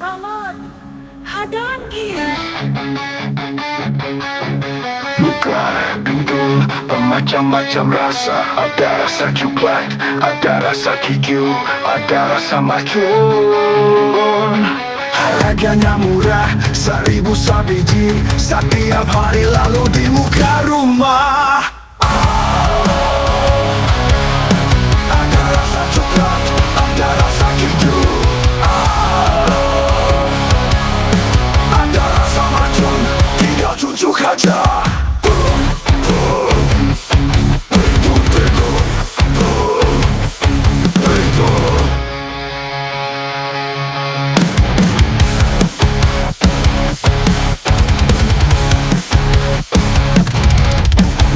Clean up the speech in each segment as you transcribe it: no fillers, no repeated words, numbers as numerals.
Aman, hadapi. Bukan dulu bermacam-macam rasa. Ada rasa coklat, ada rasa keju, ada rasa macun. Harganya murah, 1.000 sebiji. Setiap hari lalu di muka rumah. Ada rasa coklat, ada rasa keju, ada rasa macun. Tinggal cucuk aja.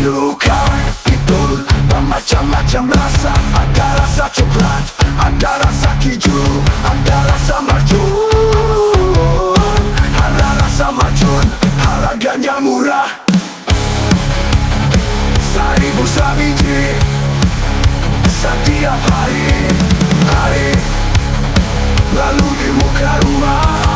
Bukan itu bermacam-macam rasa. Ada rasa coklat, ada rasa keju, ada rasa macun. Ada rasa macun, harganya murah, 1.000 sebiji. Setiap hari lalu di muka rumah.